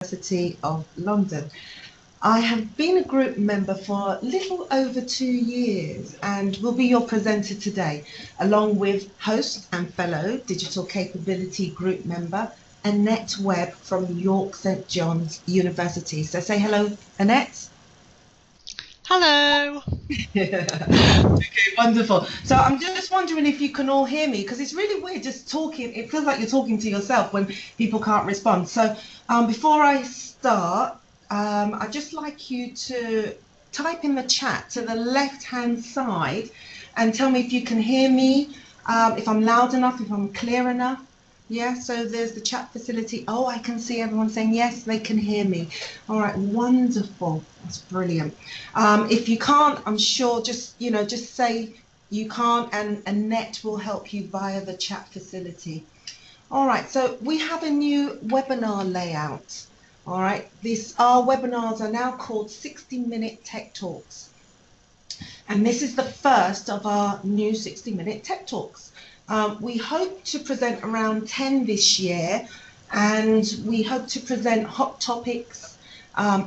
University of London. I have been a group member for a little over 2 years and will be your presenter today, along with host and fellow Digital Capability Group member Annette Webb from York St John's University. So say hello, Annette. Hello. Okay, wonderful. So I'm just wondering if you can all hear me, because it's really weird just talking. It feels like you're talking to yourself when people can't respond. So before I start, I'd just like you to type in the chat to the left-hand side and tell me if you can hear me, if I'm loud enough, if I'm clear enough. Yeah, so there's the chat facility. Oh, I can see everyone saying yes, they can hear me. All right, wonderful. That's brilliant. If you can't, I'm sure just say you can't, and Annette will help you via the chat facility. All right, so we have a new webinar layout. All right, our webinars are now called 60-minute Tech Talks. And this is the first of our new 60-minute Tech Talks. We hope to present around 10 this year, and we hope to present hot topics,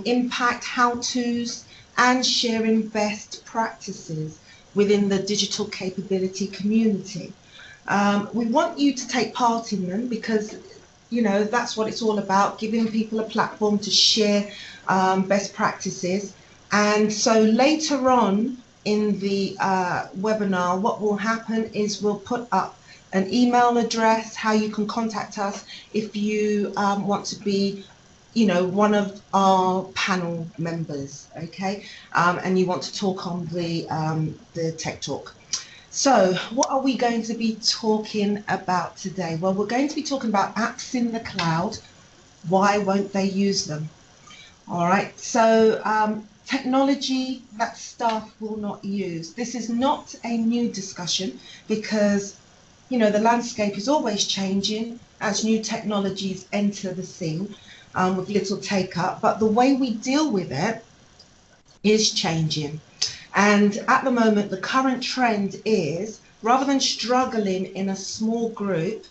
impact how-tos, and sharing best practices within the digital capability community. We want you to take part in them because, that's what it's all about, giving people a platform to share best practices. And so later on in the webinar, what will happen is we'll put up an email address, how you can contact us if you want to be, one of our panel members, okay? And you want to talk on the Tech Talk. So what are we going to be talking about today? Well, we're going to be talking about apps in the cloud. Why won't they use them? All right, so technology that staff will not use. This is not a new discussion because, the landscape is always changing as new technologies enter the scene with little take up, but the way we deal with it is changing. And at the moment, the current trend is, rather than struggling in a small group,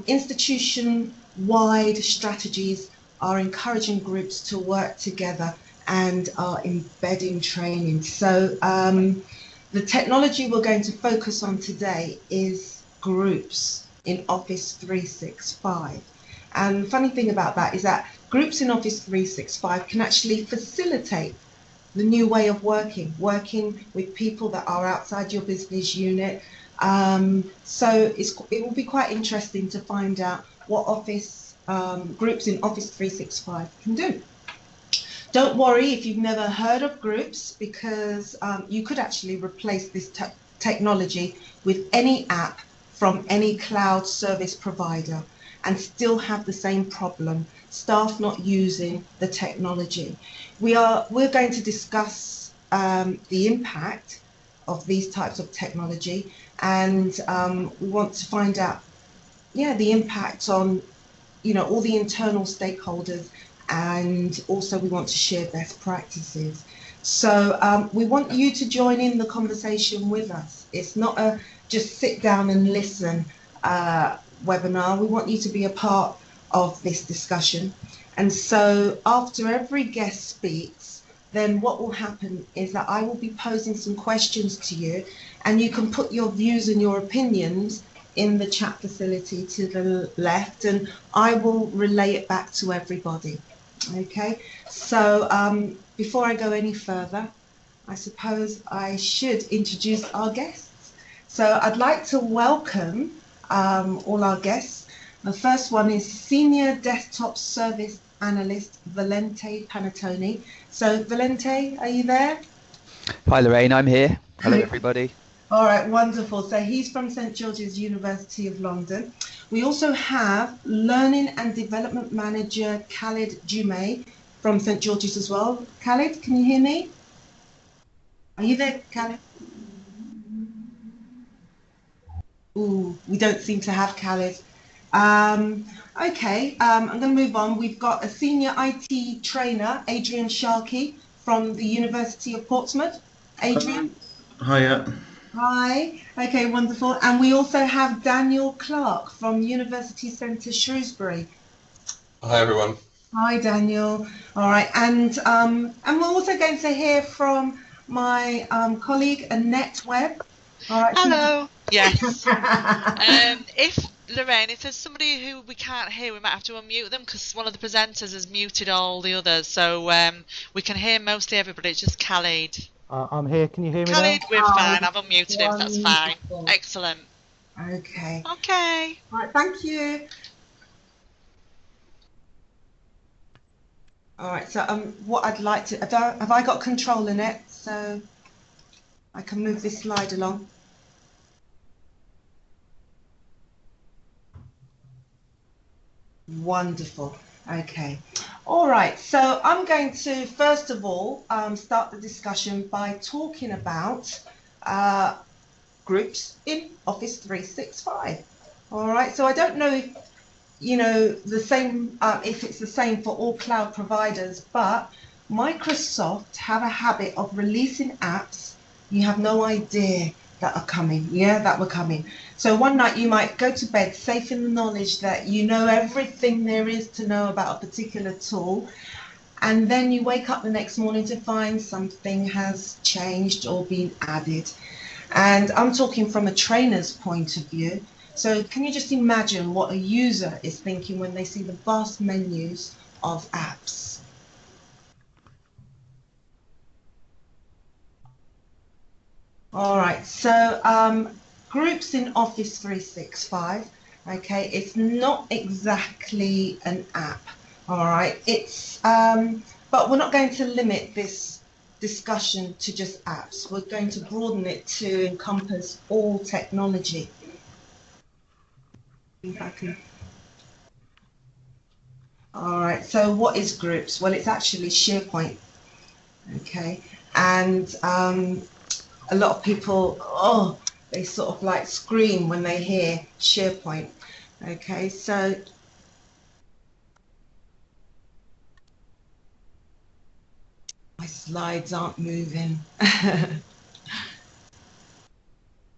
institution-wide strategies are encouraging groups to work together and are embedding training. So the technology we're going to focus on today is groups in Office 365. And the funny thing about that is that groups in Office 365 can actually facilitate the new way of working with people that are outside your business unit. So it will be quite interesting to find out what groups in Office 365 can do. Don't worry if you've never heard of groups, because you could actually replace this technology with any app from any cloud service provider and still have the same problem, staff not using the technology. We're going to discuss the impact of these types of technology, and we want to find out, the impact on, all the internal stakeholders, and also we want to share best practices. So we want you to join in the conversation with us. It's not a just sit down and listen webinar. We want you to be a part of this discussion. And so after every guest speaks, then what will happen is that I will be posing some questions to you, and you can put your views and your opinions in the chat facility to the left, and I will relay it back to everybody. Okay, so before I go any further, I suppose I should introduce our guests. So I'd like to welcome all our guests. The first one is Senior Desktop Service Analyst Valente Panettone. So Valente, are you there? Hi Lorraine, I'm here. Hello everybody. All right, wonderful. So he's from St George's University of London. We also have Learning and Development Manager Khalid Jume from St George's as well. Khalid, can you hear me? Are you there, Khalid? Ooh, we don't seem to have Khalid. Okay, I'm going to move on. We've got a senior IT trainer, Adrian Sharkey from the University of Portsmouth. Adrian? Hiya. Hi. Okay, wonderful. And we also have Daniel Clark from University Centre Shrewsbury. Hi, everyone. Hi, Daniel. All right, and we're also going to hear from my colleague Annette Webb. All right. Hello. Yes. If Lorraine, if there's somebody who we can't hear, we might have to unmute them because one of the presenters has muted all the others. So we can hear mostly everybody. It's just Khalid. I'm here. Can you hear me now? Khalid, we're Oh, fine. I've unmuted him. That's fine. wonderful. Excellent. Okay. Okay. All right, thank you. All right, so what I'd like to, have I got control in it so I can move this slide along? Wonderful. Okay. All right, so I'm going to first of all start the discussion by talking about groups in Office 365. All right, so I don't know if you know the same if it's the same for all cloud providers, but Microsoft have a habit of releasing apps you have no idea that are coming, that were coming. So one night you might go to bed safe in the knowledge that you know everything there is to know about a particular tool, and then you wake up the next morning to find something has changed or been added. And I'm talking from a trainer's point of view. So can you just imagine what a user is thinking when they see the vast menus of apps? All right, so groups in Office 365, okay, it's not exactly an app, all right, it's, but we're not going to limit this discussion to just apps. We're going to broaden it to encompass all technology. If I can. All right, so what is groups? Well, it's actually SharePoint, okay, and a lot of people, they sort of like scream when they hear SharePoint. Okay, so my slides aren't moving.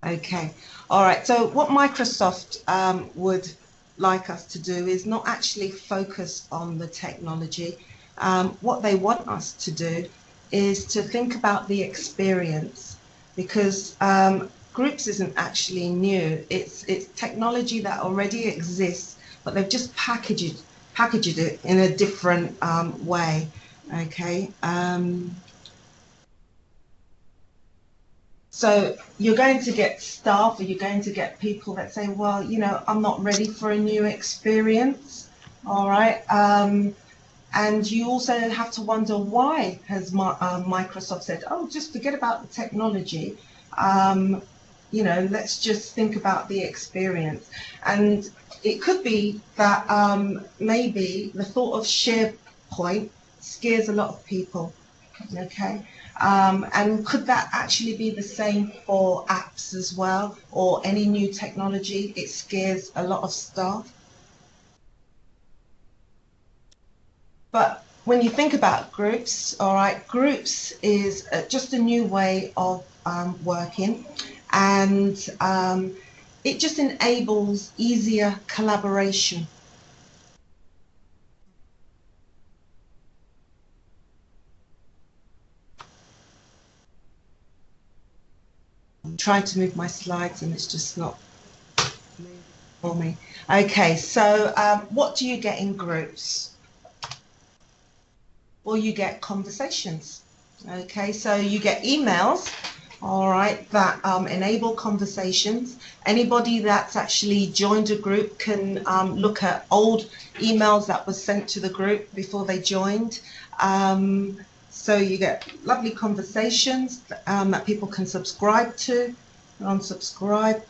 Okay, all right, so what Microsoft would like us to do is not actually focus on the technology. What they want us to do is to think about the experience, because groups isn't actually new. It's technology that already exists, but they've just packaged it in a different way. Okay. So you're going to get staff, or you're going to get people that say, well, I'm not ready for a new experience. All right. And you also have to wonder, why has Microsoft said, oh, just forget about the technology. Let's just think about the experience. And it could be that maybe the thought of SharePoint scares a lot of people. Okay. And could that actually be the same for apps as well, or any new technology? It scares a lot of staff. But when you think about groups, all right, groups is just a new way of working, and it just enables easier collaboration. I'm trying to move my slides and it's just not moving for me. Okay, so what do you get in groups? Well, you get conversations. Okay, so you get emails, all right, that enable conversations. Anybody that's actually joined a group can look at old emails that were sent to the group before they joined. So you get lovely conversations that people can subscribe to, unsubscribe.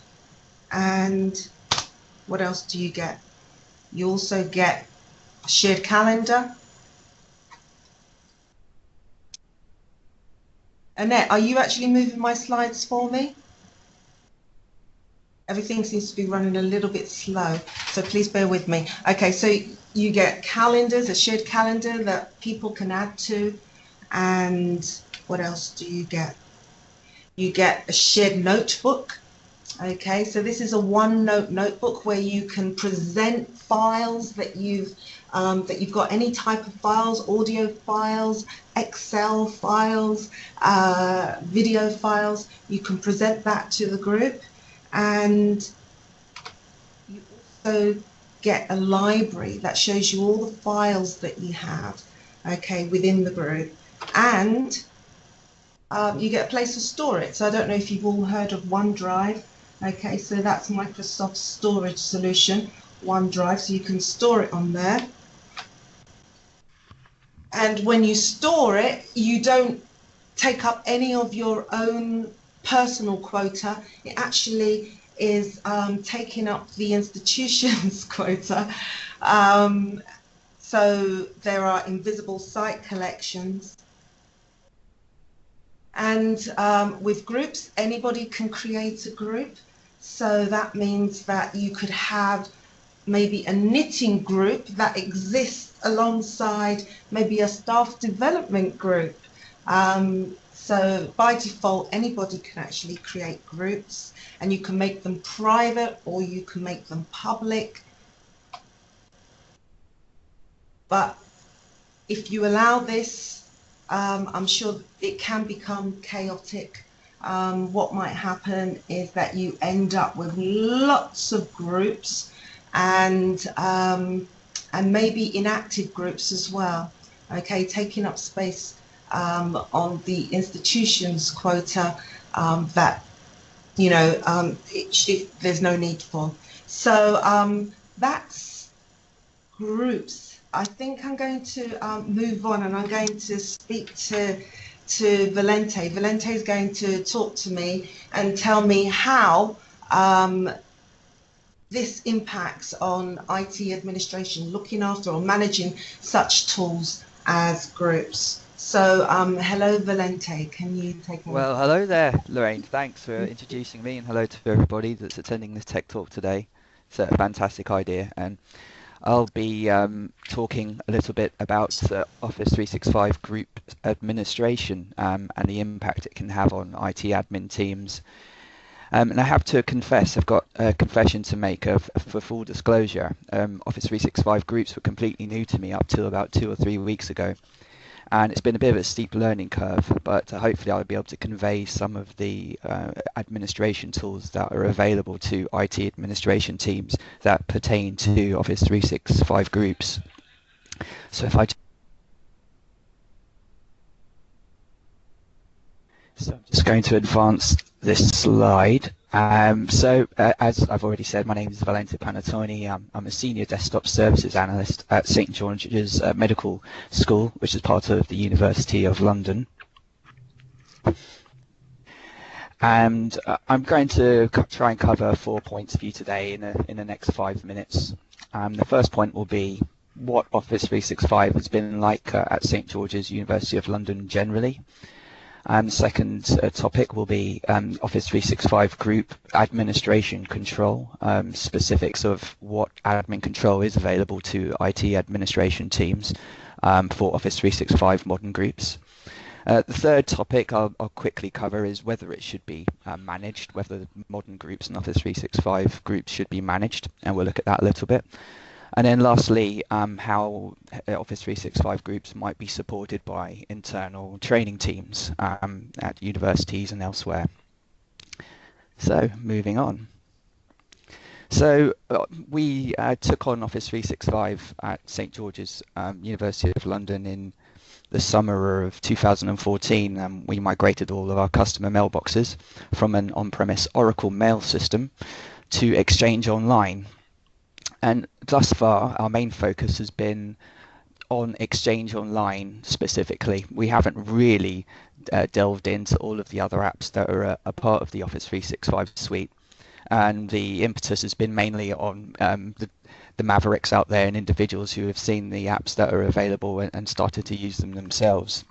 And what else do you get? You also get a shared calendar. Annette, are you actually moving my slides for me? Everything seems to be running a little bit slow, so please bear with me. Okay, so you get calendars, a shared calendar that people can add to. And what else do you get? You get a shared notebook. Okay, so this is a OneNote notebook where you can present files that you've got, any type of files, audio files, Excel files, video files. You can present that to the group, and you also get a library that shows you all the files that you have, okay, within the group, and you get a place to store it. So I don't know if you've all heard of OneDrive. Okay, so that's Microsoft's storage solution, OneDrive, so you can store it on there. And when you store it, you don't take up any of your own personal quota. It actually is taking up the institution's quota. So there are invisible site collections. And with groups, anybody can create a group. So that means that you could have maybe a knitting group that exists alongside maybe a staff development group. So by default, anybody can actually create groups, and you can make them private or you can make them public. But if you allow this, I'm sure it can become chaotic. What might happen is that you end up with lots of groups, and maybe inactive groups as well. Okay, taking up space on the institution's quota that there's no need for. So that's groups. I think I'm going to move on, and I'm going to speak to Valente. Valente is going to talk to me and tell me how this impacts on IT administration, looking after or managing such tools as groups. So hello, Valente, can you take me? Well, hello there, Lorraine. Thanks for introducing me, and hello to everybody that's attending this tech talk today. It's a fantastic idea, and I'll be talking a little bit about Office 365 group administration and the impact it can have on IT admin teams. And I have to confess, I've got a confession to make for full disclosure. Office 365 groups were completely new to me up till about 2 or 3 weeks ago. And it's been a bit of a steep learning curve, but hopefully I'll be able to convey some of the administration tools that are available to IT administration teams that pertain to Office 365 groups. So if I So I'm just going to advance this slide. As I've already said, my name is Valente Panettoni. I'm a senior desktop services analyst at St George's Medical School, which is part of the University of London. And I'm going to try and cover 4 points for you today in the next 5 minutes. The first point will be what Office 365 has been like at St George's University of London generally. The second topic will be Office 365 group administration control, specifics of what admin control is available to IT administration teams for Office 365 modern groups. The third topic I'll quickly cover is whether it should be managed, whether modern groups and Office 365 groups should be managed, and we'll look at that a little bit. And then lastly, how Office 365 groups might be supported by internal training teams at universities and elsewhere. So moving on. So we took on Office 365 at St George's University of London in the summer of 2014. We migrated all of our customer mailboxes from an on-premise Oracle mail system to Exchange Online. And thus far, our main focus has been on Exchange Online specifically. We haven't really delved into all of the other apps that are a part of the Office 365 suite. And the impetus has been mainly on the mavericks out there and individuals who have seen the apps that are available and started to use them themselves.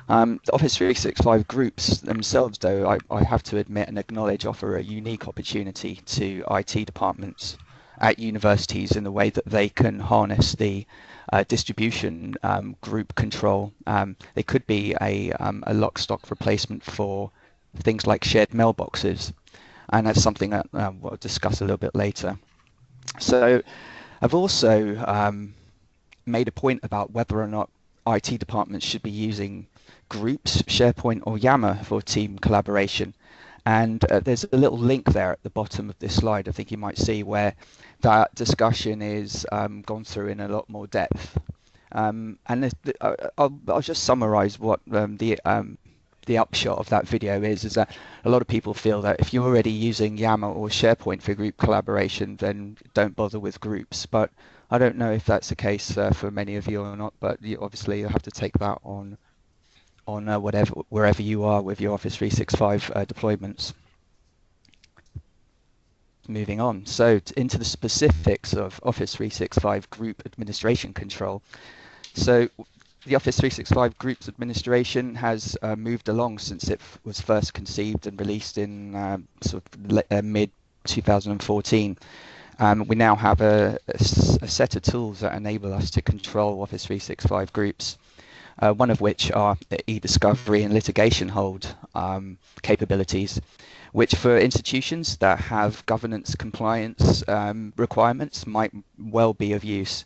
The Office 365 groups themselves, though, I have to admit and acknowledge, offer a unique opportunity to IT departments at universities in the way that they can harness the distribution group control. They could be a lock stock replacement for things like shared mailboxes. and that's something that we'll discuss a little bit later. So I've also made a point about whether or not IT departments should be using groups, SharePoint or Yammer for team collaboration. And there's a little link there at the bottom of this slide, I think you might see, where that discussion is gone through in a lot more depth. And I'll just summarize what the upshot of that video is that a lot of people feel that if you're already using Yammer or SharePoint for group collaboration, then don't bother with groups. But I don't know if that's the case for many of you or not, but obviously you have to take that on wherever you are with your Office 365 deployments. Moving on, so into the specifics of Office 365 Group Administration Control. So the Office 365 Groups Administration has moved along since it was first conceived and released in sort of mid-2014. We now have a set of tools that enable us to control Office 365 groups. One of which are e-discovery and litigation hold capabilities, which for institutions that have governance compliance requirements might well be of use.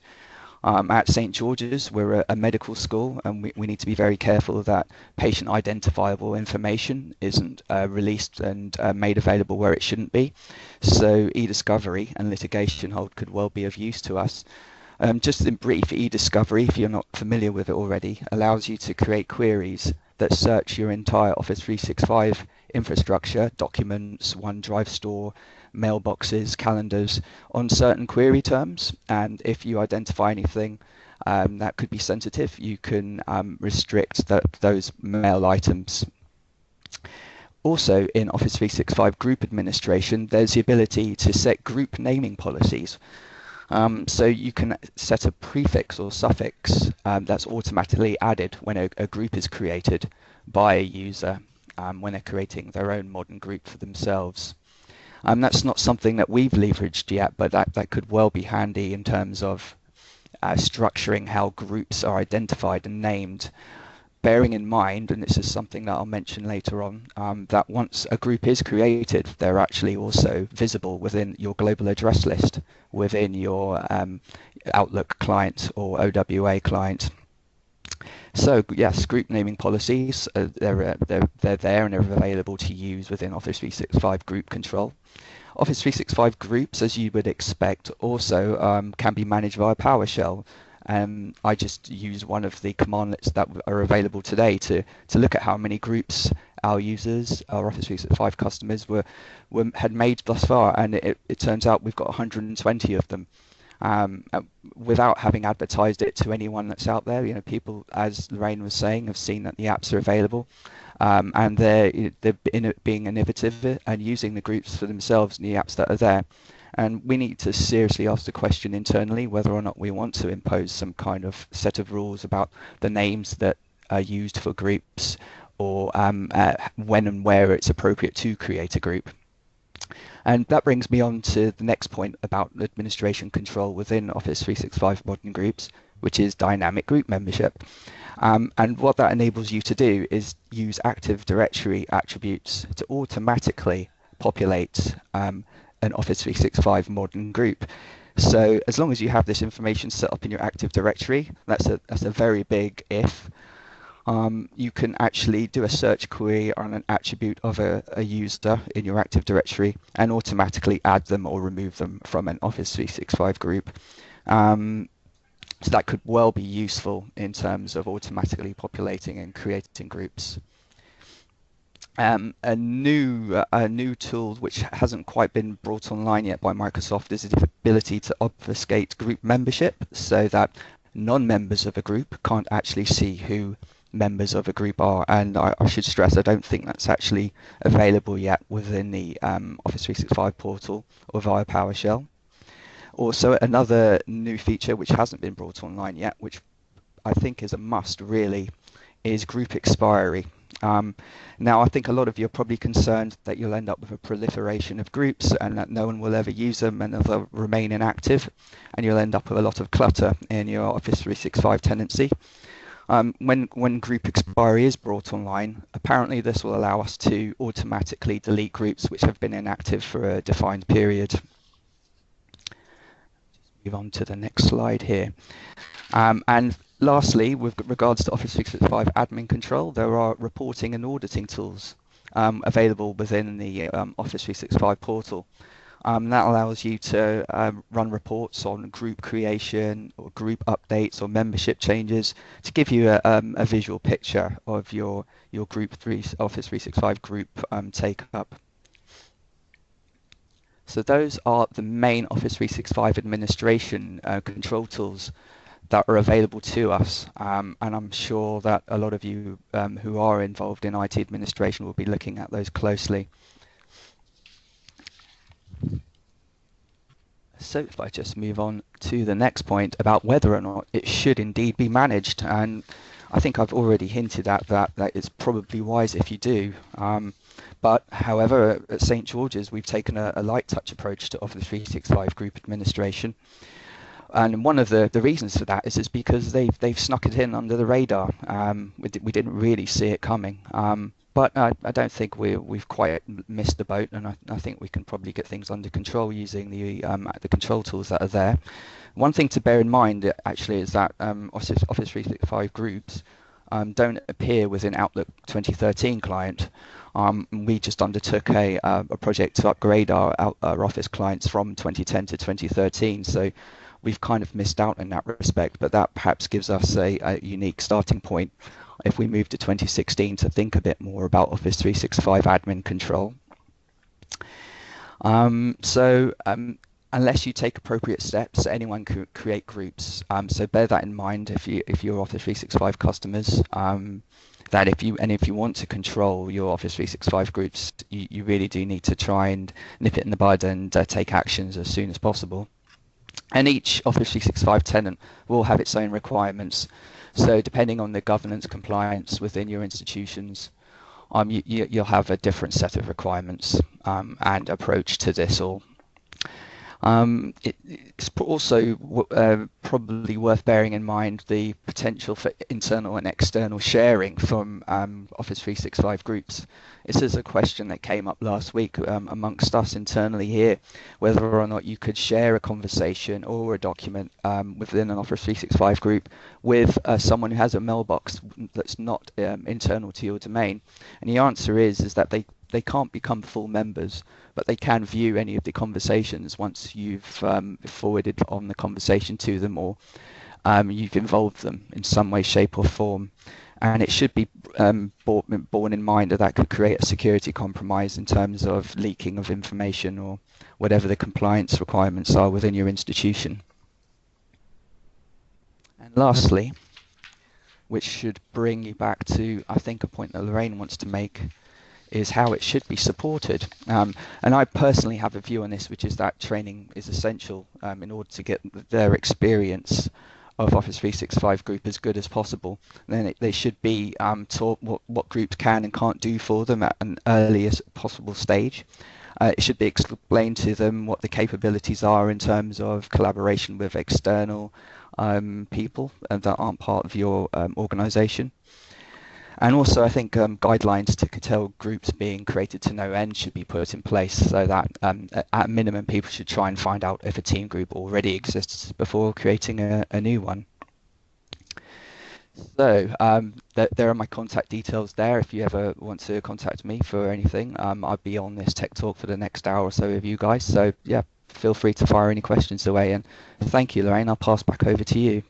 At St. George's, we're a medical school, and we need to be very careful that patient identifiable information isn't released and made available where it shouldn't be. So e-discovery and litigation hold could well be of use to us. Just in brief, e-discovery, if you're not familiar with it already, allows you to create queries that search your entire Office 365 infrastructure, documents, OneDrive store, mailboxes, calendars, on certain query terms. And if you identify anything that could be sensitive, you can restrict those mail items. Also, in Office 365 Group Administration, there's the ability to set group naming policies. So you can set a prefix or suffix that's automatically added when a group is created by a user when they're creating their own modern group for themselves. That's not something that we've leveraged yet, but that could well be handy in terms of structuring how groups are identified and named, bearing in mind, and this is something that I'll mention later on, that once a group is created, they're actually also visible within your global address list, within your Outlook client or OWA client. So yes, group naming policies, they're there and they're available to use within Office 365 Group Control. Office 365 groups, as you would expect, also can be managed via PowerShell. I just use one of the commandlets that are available today to look at how many groups our users, our Office 365 customers had made thus far, and it turns out we've got 120 of them. Without having advertised it to anyone that's out there, people, as Lorraine was saying, have seen that the apps are available, and they're being innovative and using the groups for themselves and the apps that are there. And we need to seriously ask the question internally whether or not we want to impose some kind of set of rules about the names that are used for groups, or when and where it's appropriate to create a group. And that brings me on to the next point about administration control within Office 365 Modern Groups, which is dynamic group membership. And what that enables you to do is use Active Directory attributes to automatically populate an Office 365 Modern Group. So as long as you have this information set up in your Active Directory, that's a very big if. You can actually do a search query on an attribute of a user in your Active Directory and automatically add them or remove them from an Office 365 group. So that could well be useful in terms of automatically populating and creating groups. A new tool which hasn't quite been brought online yet by Microsoft is the ability to obfuscate group membership, so that non-members of a group can't actually see who members of a group are. And I should stress, I don't think that's actually available yet within the Office 365 portal or via PowerShell. Also, another new feature which hasn't been brought online yet, which I think is a must really, is group expiry. Now, I think a lot of you are probably concerned that you'll end up with a proliferation of groups and that no one will ever use them and they'll remain inactive, and you'll end up with a lot of clutter in your Office 365 tenancy. When group expiry is brought online, apparently this will allow us to automatically delete groups which have been inactive for a defined period. Move on to the next slide here. And lastly, with regards to Office 365 admin control, there are reporting and auditing tools available within the Office 365 portal. That allows you to run reports on group creation or group updates or membership changes to give you a visual picture of your Office 365 group take-up. So those are the main Office 365 administration control tools that are available to us, and I'm sure that a lot of you who are involved in IT administration will be looking at those closely. So if I just move on to the next point about whether or not it should indeed be managed, and I think I've already hinted at that it's probably wise if you do. But however, at St. George's, we've taken a light touch approach to Office 365 group administration. And one of the reasons for that is because they've snuck it in under the radar. We didn't really see it coming. But I don't think we've quite missed the boat, and I think we can probably get things under control using the control tools that are there. One thing to bear in mind actually is that Office 365 groups don't appear within Outlook 2013 client. We just undertook a project to upgrade our Office clients from 2010 to 2013, so we've kind of missed out in that respect, but that perhaps gives us a unique starting point if we move to 2016 to think a bit more about Office 365 admin control. Unless you take appropriate steps, anyone can create groups. So bear that in mind if you're Office 365 customers. That if you want to control your Office 365 groups, you really do need to try and nip it in the bud and take actions as soon as possible. And each Office 365 tenant will have its own requirements. So depending on the governance compliance within your institutions, you'll have a different set of requirements and approach to this all. It's also probably worth bearing in mind the potential for internal and external sharing from Office 365 groups. This is a question that came up last week amongst us internally here, whether or not you could share a conversation or a document within an Office 365 group with someone who has a mailbox that's not internal to your domain. And the answer is that they can't become full members, but they can view any of the conversations once you've forwarded on the conversation to them, or you've involved them in some way, shape or form. And it should be borne in mind that could create a security compromise in terms of leaking of information or whatever the compliance requirements are within your institution. And lastly, which should bring you back to, I think, a point that Lorraine wants to make, is how it should be supported. And I personally have a view on this, which is that training is essential in order to get their experience of Office 365 group as good as possible. And then they should be taught what groups can and can't do for them at an earliest possible stage. It should be explained to them what the capabilities are in terms of collaboration with external people that aren't part of your organization. And also, I think guidelines to curtail groups being created to no end should be put in place, so that at a minimum people should try and find out if a team group already exists before creating a new one. So there are my contact details there if you ever want to contact me for anything. I'll be on this tech talk for the next hour or so with you guys, so yeah, feel free to fire any questions away. And thank you, Lorraine. I'll pass back over to you.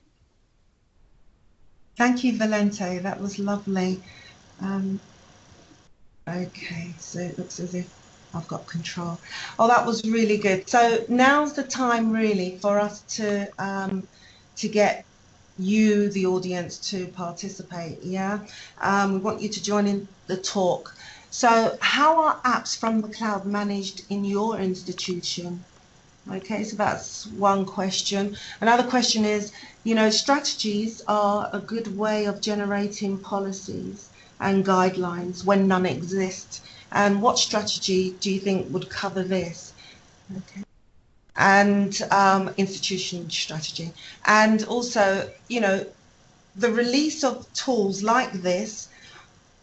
Thank you, Valente. That was lovely. Okay, so it looks as if I've got control. Oh, that was really good. So now's the time really for us to get you, the audience, to participate. Yeah, we want you to join in the talk. So how are apps from the cloud managed in your institution? Okay, so that's one question. Another question is, strategies are a good way of generating policies and guidelines when none exist. And what strategy do you think would cover this? Okay. And institution strategy. And also, the release of tools like this,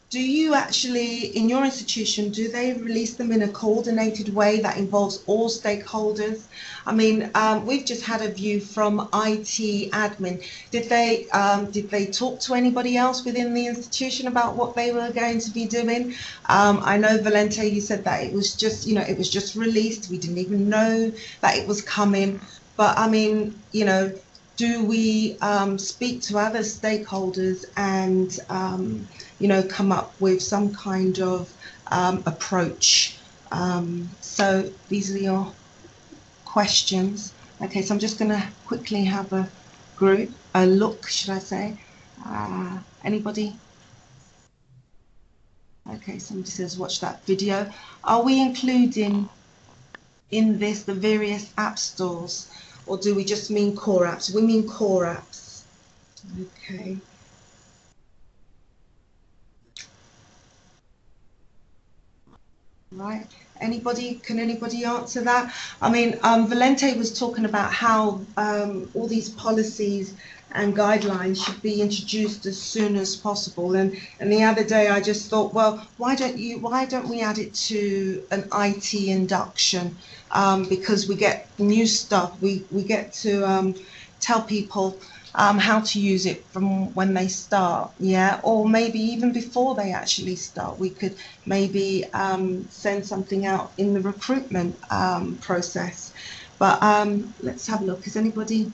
do you actually, in your institution, do they release them in a coordinated way that involves all stakeholders? I mean, we've just had a view from IT admin. Did they talk to anybody else within the institution about what they were going to be doing? I know, Valente, you said that it was just, it was just released. We didn't even know that it was coming. But I mean, do we speak to other stakeholders and come up with some kind of approach? So these are your questions. Okay, so I'm just going to quickly have a look, should I say? Anybody? Okay, somebody says watch that video. Are we including in this the various app stores, or do we just mean core apps? We mean core apps. Okay. Right. Can anybody answer that? I mean, Valente was talking about how all these policies and guidelines should be introduced as soon as possible. And the other day I just thought, well, why don't we add it to an IT induction? Because we get new stuff. We get to tell people how to use it from when they start, yeah, or maybe even before they actually start. We could maybe send something out in the recruitment process. But let's have a look. Is anybody?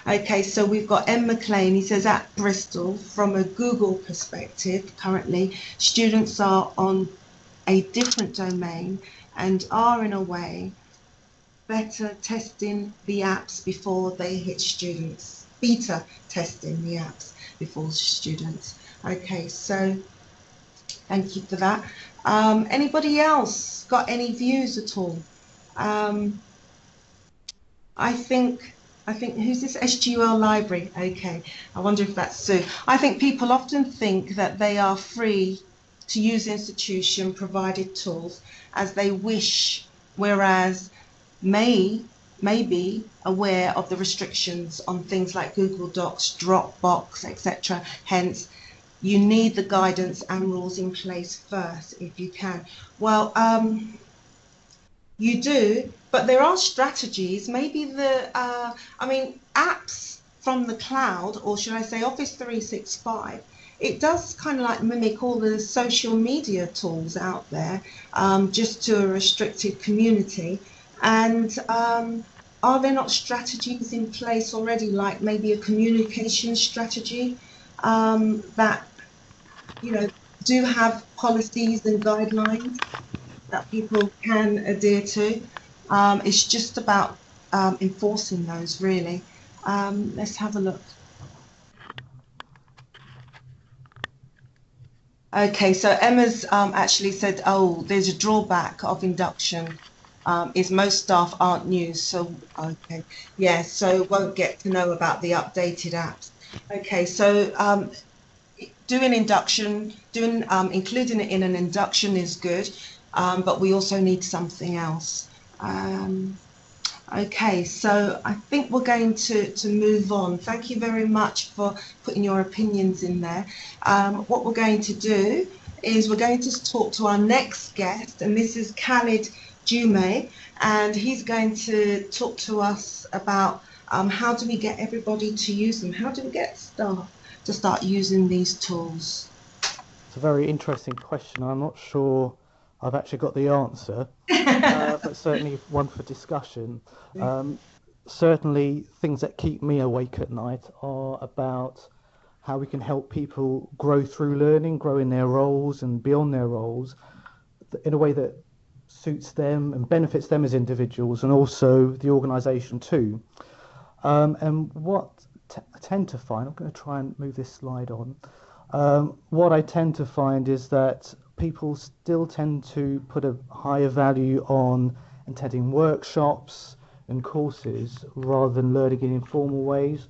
Okay, so we've got M. McLean. He says, at Bristol, from a Google perspective, currently, students are on a different domain and are, in a way, better testing the apps before they hit students. Beta testing the apps before students. Okay, so thank you for that. Anybody else got any views at all? I think who's this? SGUL library. Okay, I wonder if that's Sue. I think people often think that they are free to use institution provided tools as they wish, whereas may be aware of the restrictions on things like Google Docs, Dropbox, etc. Hence, you need the guidance and rules in place first if you can. Well, you do, but there are strategies. Maybe apps from the cloud, or should I say Office 365, it does kind of like mimic all the social media tools out there, just to a restricted community. And are there not strategies in place already, like maybe a communication strategy that, do have policies and guidelines that people can adhere to? It's just about enforcing those, really. Let's have a look. Okay, so Emma's actually said, oh, there's a drawback of induction. Is most staff aren't new, so okay, yeah, so won't get to know about the updated apps. Okay, so including it in an induction is good, but we also need something else. Okay, so I think we're going to move on. Thank you very much for putting your opinions in there. What we're going to do is we're going to talk to our next guest, and this is Khalid Jume, and he's going to talk to us about how do we get everybody to use them? How do we get staff to start using these tools? It's a very interesting question. I'm not sure I've actually got the answer, but certainly one for discussion. Certainly things that keep me awake at night are about how we can help people grow through learning, grow in their roles and beyond their roles in a way that suits them and benefits them as individuals and also the organisation too. And what I tend to find, I'm going to try and move this slide on, what I tend to find is that people still tend to put a higher value on attending workshops and courses rather than learning in informal ways.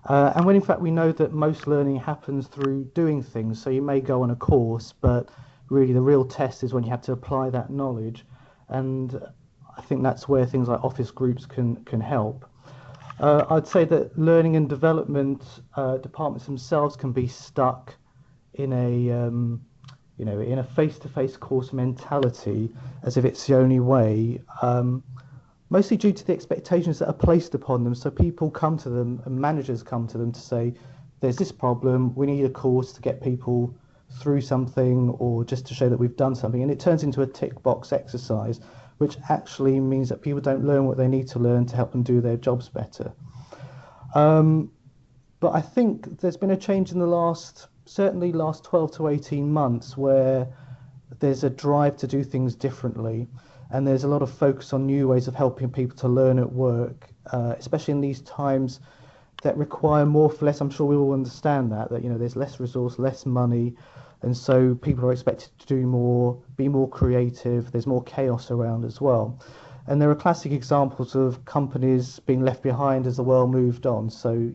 And when in fact we know that most learning happens through doing things, so you may go on a course, but really the real test is when you have to apply that knowledge, and I think that's where things like office groups can help. I'd say that learning and development departments themselves can be stuck in a face-to-face course mentality, as if it's the only way. Mostly due to the expectations that are placed upon them. So people come to them, and managers come to them to say, "There's this problem. We need a course to get people through something, or just to show that we've done something." And it turns into a tick box exercise, which actually means that people don't learn what they need to learn to help them do their jobs better. But I think there's been a change in the certainly last 12 to 18 months, where there's a drive to do things differently, and there's a lot of focus on new ways of helping people to learn at work, especially in these times that require more for less. I'm sure we all understand that there's less resource, less money, and so people are expected to do more, be more creative. There's more chaos around as well. And there are classic examples of companies being left behind as the world moved on. So,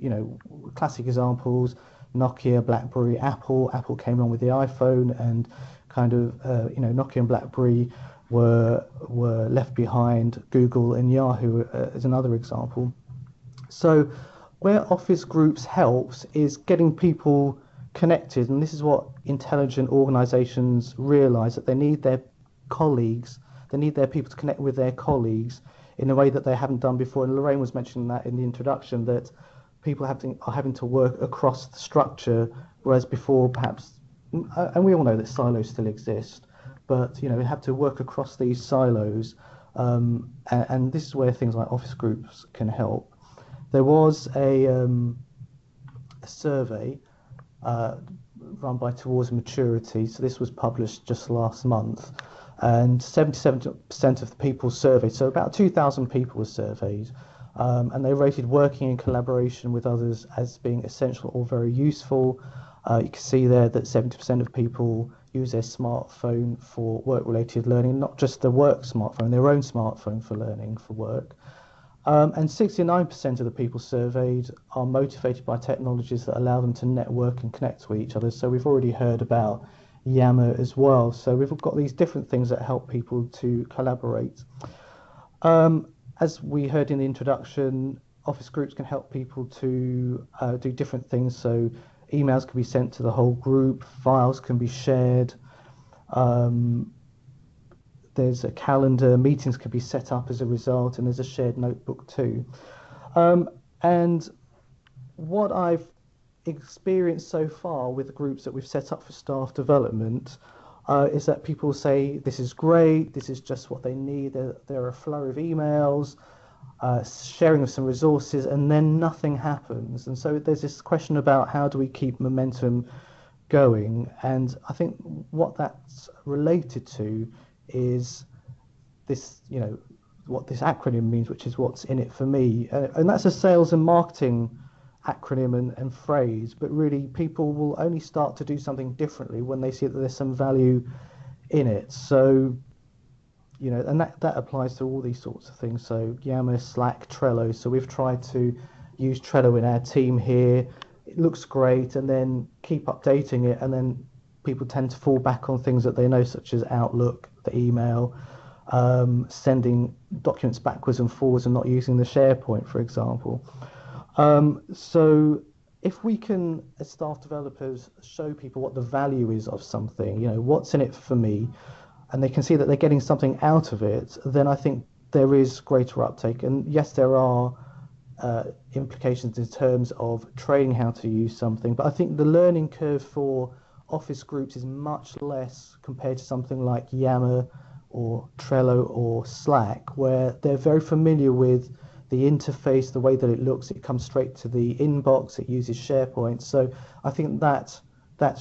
classic examples: Nokia, BlackBerry, Apple. Apple came along with the iPhone, and kind of, Nokia and BlackBerry were left behind. Google and Yahoo is another example. So where office groups helps is getting people connected, and this is what intelligent organizations realize, that they need their colleagues, they need their people to connect with their colleagues in a way that they haven't done before. And Lorraine was mentioning that in the introduction, that people are having to work across the structure, whereas before perhaps, and we all know that silos still exist, but we have to work across these silos, and this is where things like office groups can help. There was a survey run by Towards Maturity, so this was published just last month, and 77% of the people surveyed, so about 2,000 people were surveyed, and they rated working in collaboration with others as being essential or very useful. You can see there that 70% of people use their smartphone for work-related learning, not just the work smartphone, their own smartphone for learning, for work. And 69% of the people surveyed are motivated by technologies that allow them to network and connect with each other. So we've already heard about Yammer as well. So we've got these different things that help people to collaborate. As we heard in the introduction, office groups can help people to do different things. So emails can be sent to the whole group, files can be shared. There's a calendar, meetings can be set up as a result, and there's a shared notebook too. And what I've experienced so far with the groups that we've set up for staff development is that people say, this is great, this is just what they need. There are a flow of emails, sharing of some resources, and then nothing happens. And so there's this question about how do we keep momentum going, and I think what that's related to is this, what this acronym means, which is what's in it for me, and that's a sales and marketing acronym and phrase, but really people will only start to do something differently when they see that there's some value in it. So and that applies to all these sorts of things. So Yammer, Slack, Trello. So we've tried to use Trello in our team here. It looks great, and then keep updating it, and then people tend to fall back on things that they know, such as Outlook, the email, sending documents backwards and forwards and not using the SharePoint, for example. So if we can, as staff developers, show people what the value is of something, what's in it for me, and they can see that they're getting something out of it, then I think there is greater uptake. And yes, there are implications in terms of training how to use something, but I think the learning curve for office groups is much less compared to something like Yammer or Trello or Slack, where they're very familiar with the interface, the way that it looks. It comes straight to the inbox, it uses SharePoint. So I think that's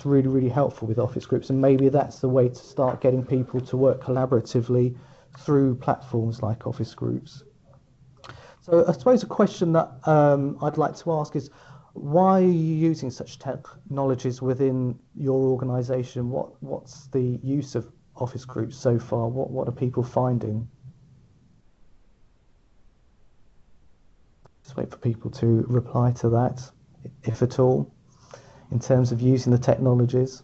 really, really helpful with office groups, and maybe that's the way to start getting people to work collaboratively through platforms like office groups. So I suppose a question that I'd like to ask is, why are you using such technologies within your organization? What's the use of office groups so far? What are people finding? Just wait for people to reply to that, if at all, in terms of using the technologies.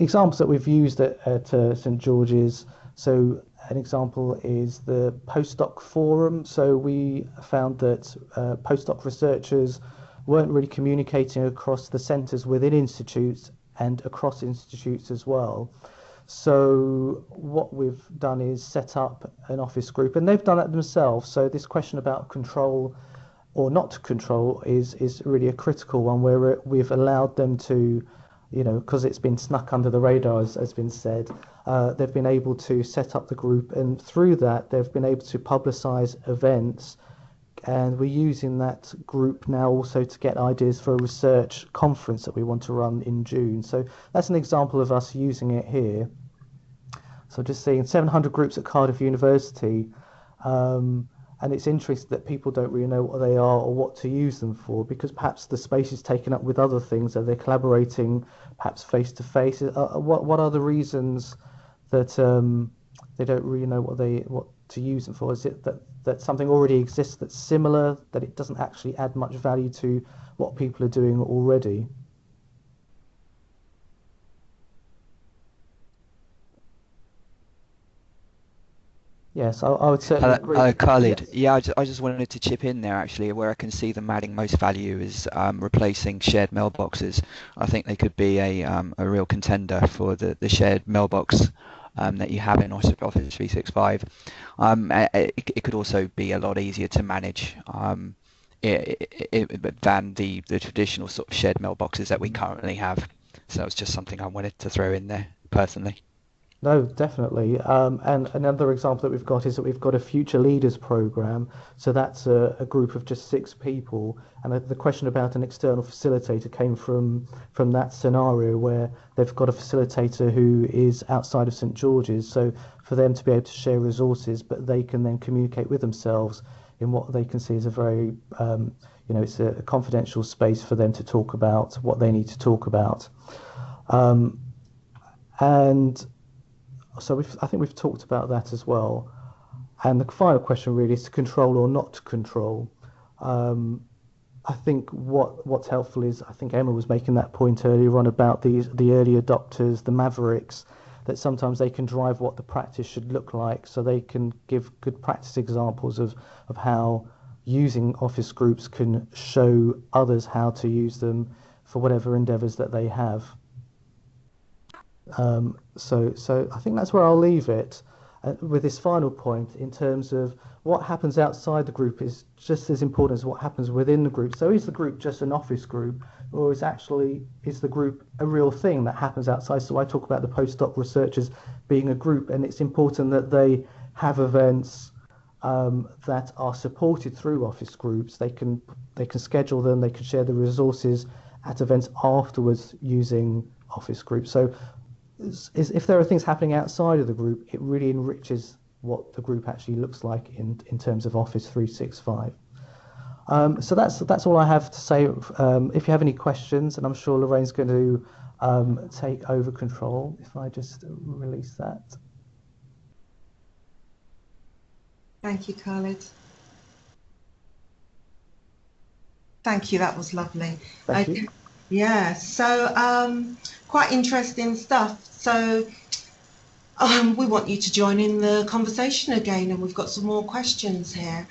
examples that we've used at St George's, so an example is the postdoc forum. So we found that postdoc researchers weren't really communicating across the centres within institutes and across institutes as well. So what we've done is set up an office group, and they've done it themselves. So this question about control or not to control is really a critical one, where we've allowed them to, because it's been snuck under the radar, as has been said, they've been able to set up the group, and through that they've been able to publicise events. And we're using that group now also to get ideas for a research conference that we want to run in June. So that's an example of us using it here. So just seeing 700 groups at Cardiff University, and it's interesting that people don't really know what they are or what to use them for, because perhaps the space is taken up with other things, or they're collaborating perhaps face to face. What are the reasons that they don't really know what to use them for? Is it that something already exists that's similar, that it doesn't actually add much value to what people are doing already? Yes, I would certainly agree. Khalid, Yes. I just wanted to chip in there actually. Where I can see them adding most value is replacing shared mailboxes. I think they could be a real contender for the shared mailbox that you have in Office 365. It could also be a lot easier to manage than the traditional sort of shared mailboxes that we currently have. So it's just something I wanted to throw in there personally. No, definitely. And another example that we've got is that we've got a Future Leaders program. So that's a group of just 6 people. And the question about an external facilitator came from that scenario, where they've got a facilitator who is outside of St George's. So for them to be able to share resources, but they can then communicate with themselves in what they can see as a very, it's a confidential space for them to talk about what they need to talk about. And so I think we've talked about that as well. And the final question really is to control or not to control. I think what's helpful is, I think Emma was making that point earlier on about the early adopters, the mavericks, that sometimes they can drive what the practice should look like, so they can give good practice examples of how using office groups can show others how to use them for whatever endeavours that they have. So I think that's where I'll leave it with this final point, in terms of what happens outside the group is just as important as what happens within the group. So is the group just an office group, or is the group a real thing that happens outside? So I talk about the postdoc researchers being a group, and it's important that they have events that are supported through office groups. They can schedule them, they can share the resources at events afterwards using office groups. So if there are things happening outside of the group, it really enriches what the group actually looks like in terms of Office 365. So that's all I have to say. If you have any questions, and I'm sure Lorraine's going to take over control, if I just release that. Thank you, Khalid. Thank you, that was lovely. Thank you. Yeah, so quite interesting stuff. So we want you to join in the conversation again, and we've got some more questions here.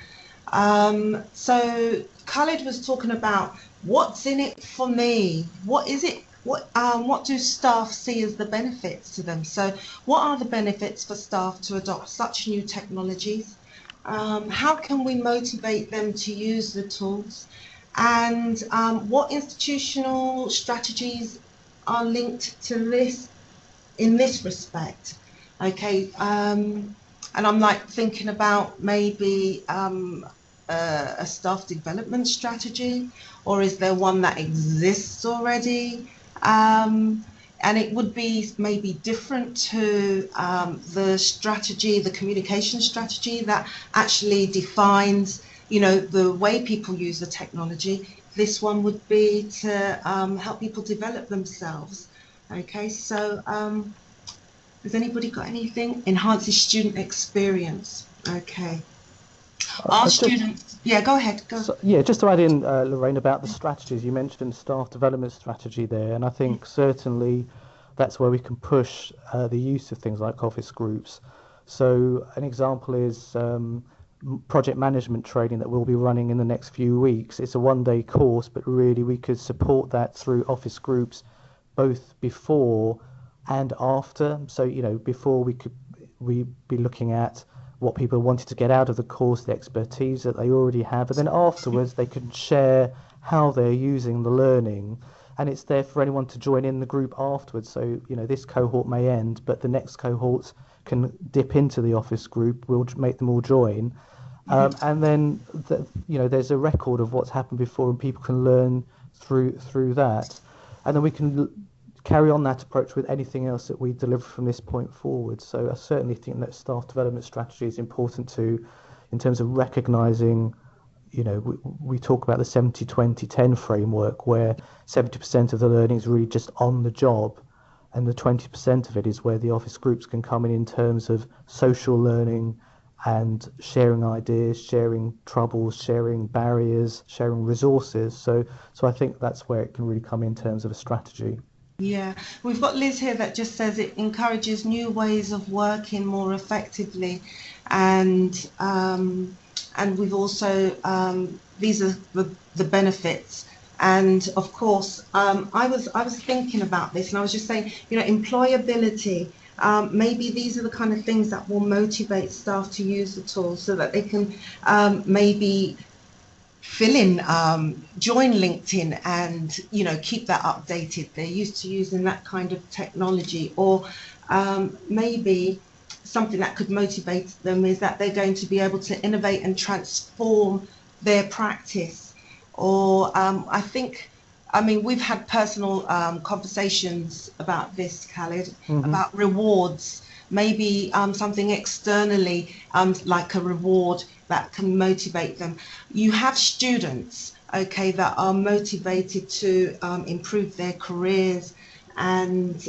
So Khalid was talking about what's in it for me. What is it? What do staff see as the benefits to them? So what are the benefits for staff to adopt such new technologies? How can we motivate them to use the tools? And what institutional strategies are linked to this in this respect? Okay, and I'm like thinking about maybe a staff development strategy, or is there one that exists already? And it would be maybe different to the strategy, the communication strategy that actually defines, the way people use the technology. This one would be to help people develop themselves. Okay, so has anybody got anything? Enhances student experience. Okay. Our students, yeah, go ahead. So, yeah, just to add in, Lorraine, about the strategies, you mentioned staff development strategy there, and I think certainly that's where we can push the use of things like office groups. So an example is project management training that we'll be running in the next few weeks. It's a one-day course, but really we could support that through office groups both before and after. So, before we'd be looking at what people wanted to get out of the course, the expertise that they already have, and then afterwards they can share how they're using the learning, and it's there for anyone to join in the group afterwards. So, this cohort may end, but the next cohorts can dip into the office group. We'll make them all join, and then there's a record of what's happened before, and people can learn through that, and then we can carry on that approach with anything else that we deliver from this point forward. So I certainly think that staff development strategy is important too, in terms of recognizing, we talk about the 70-20-10 framework, where 70% of the learning is really just on the job, and the 20% of it is where the office groups can come in terms of social learning and sharing ideas, sharing troubles, sharing barriers, sharing resources. So I think that's where it can really come in terms of a strategy. Yeah, we've got Liz here that just says it encourages new ways of working more effectively, and we've also these are the benefits. And of course, I was thinking about this, and I was just saying, employability. Maybe these are the kind of things that will motivate staff to use the tools, so that they can maybe join LinkedIn and keep that updated. They're used to using that kind of technology. Or maybe something that could motivate them is that they're going to be able to innovate and transform their practice. Or we've had personal conversations about this, Khalid, about rewards. Maybe something externally, like a reward that can motivate them. You have students, that are motivated to improve their careers, and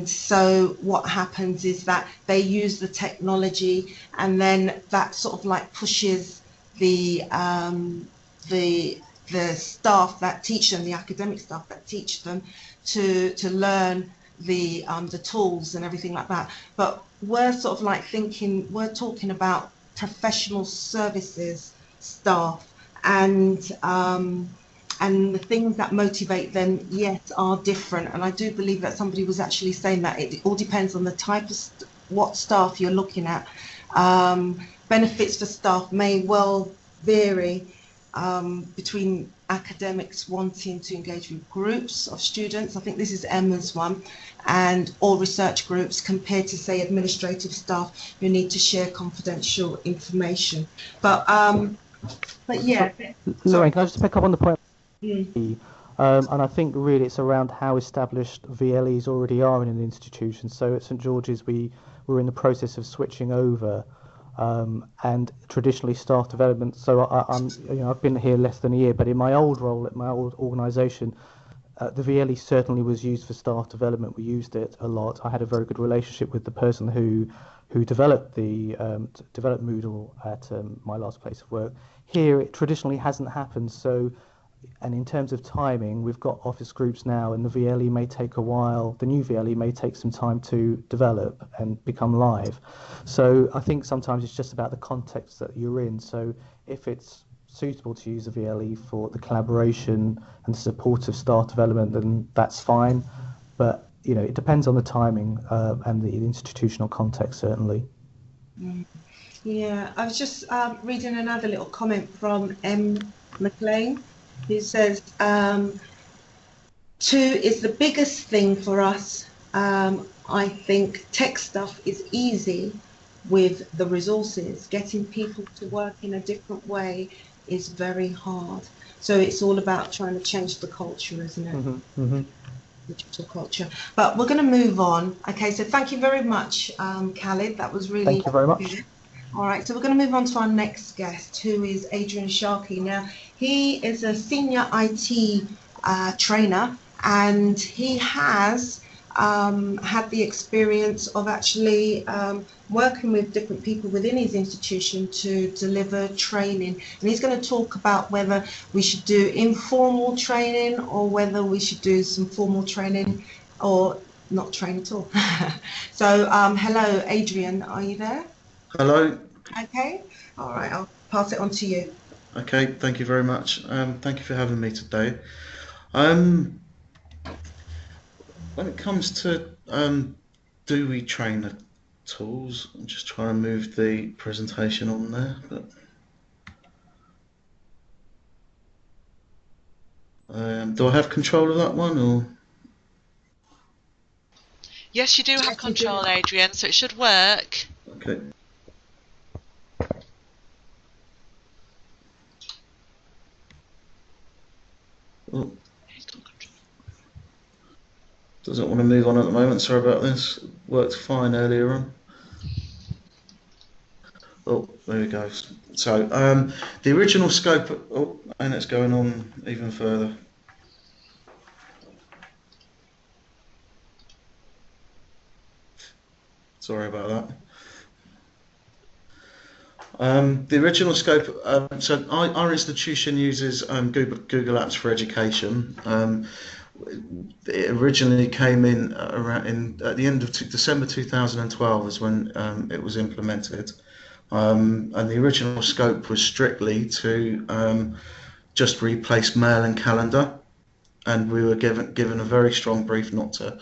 so what happens is that they use the technology, and then that sort of like pushes the staff that teach them, the academic staff that teach them, to learn the tools and everything like that. But we're sort of like talking about professional services staff, and the things that motivate them yet are different. And I do believe that somebody was actually saying that it all depends on the type of what staff you're looking at. Benefits for staff may well vary between academics wanting to engage with groups of students, I think this is Emma's one, or research groups, compared to, say, administrative staff who need to share confidential information. But yeah. Lorraine, can I just pick up on the point? And I think really it's around how established VLEs already are in an institution. So at St George's, we were in the process of switching over. And traditionally staff development. So I've been here less than a year, but in my old role at my old organisation, the VLE certainly was used for staff development. We used it a lot. I had a very good relationship with the person who developed developed Moodle at my last place of work. Here, it traditionally hasn't happened. So, and in terms of timing, we've got office groups now, and the VLE may take a while. The new VLE may take some time to develop and become live. So I think sometimes it's just about the context that you're in. So if it's suitable to use a VLE for the collaboration and support of staff development, then that's fine. But it depends on the timing and the institutional context, certainly. Yeah, I was just reading another little comment from M. McLean, who says, 2 is the biggest thing for us. I think tech stuff is easy with the resources. Getting people to work in a different way is very hard. So it's all about trying to change the culture, isn't it? Digital culture. But we're going to move on. Okay, so thank you very much, Khalid. That was really Thank you very much. good. All right, so we're going to move on to our next guest, who is Adrian Sharkey. Now, he is a senior IT trainer, and he has had the experience of actually working with different people within his institution to deliver training. And he's going to talk about whether we should do informal training or whether we should do some formal training or not train at all. So hello, Adrian, are you there? Hello. Okay, all right, I'll pass it on to you. Okay, thank you very much. Thank you for having me today. When it comes to do we train the tools, I'm just trying to move the presentation on there. But do I have control of that one, or? Yes, you do have control, Adrian, so it should work. Okay. Oh. Doesn't want to move on at the moment, sorry about this. It worked fine earlier on. Oh, there we go. So, the original scope, oh, and it's going on even further. Sorry about that. The original scope, so our institution uses Google Apps for Education. It originally came in around at the end of December 2012 is when it was implemented. And the original scope was strictly to just replace mail and calendar. And we were given a very strong brief not to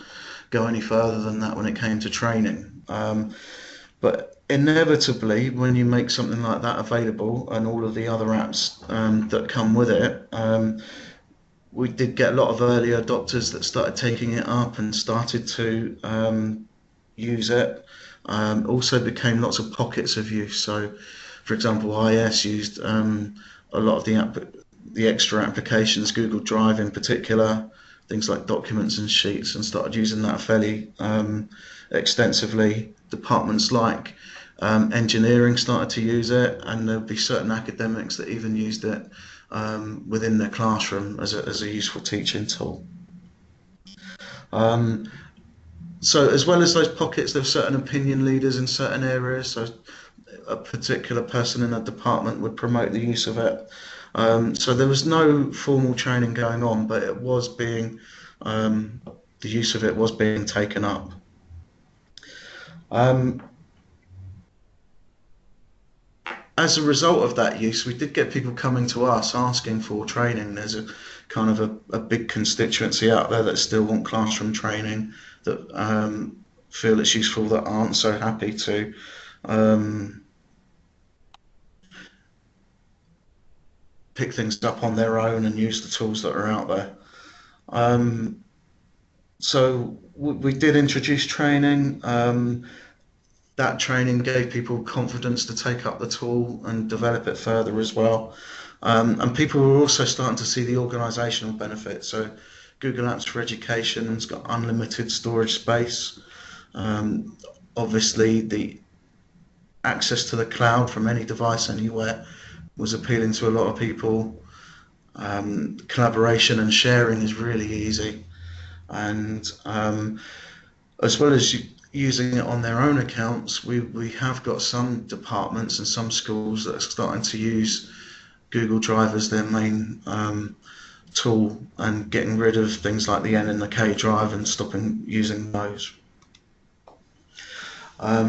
go any further than that when it came to training. But inevitably, when you make something like that available and all of the other apps that come with it, we did get a lot of early adopters that started taking it up and started to use it. Also became lots of pockets of use. So, for example, IS used a lot of the extra applications, Google Drive in particular, things like documents and sheets, and started using that fairly extensively. Departments like engineering started to use it, and there'll be certain academics that even used it within their classroom as a useful teaching tool. So as well as those pockets, there are certain opinion leaders in certain areas. So a particular person in a department would promote the use of it. So there was no formal training going on, but it was being, the use of it was being taken up. As a result of that use, we did get people coming to us asking for training. There's a kind of a big constituency out there that still want classroom training, that feel it's useful, that aren't so happy to pick things up on their own and use the tools that are out there. So we did introduce training. That training gave people confidence to take up the tool and develop it further as well. And people were also starting to see the organisational benefits. So Google Apps for Education has got unlimited storage space. Obviously, the access to the cloud from any device anywhere was appealing to a lot of people. Collaboration and sharing is really easy. And as well as using it on their own accounts, we have got some departments and some schools that are starting to use Google Drive as their main tool, and getting rid of things like the N and the K drive and stopping using those.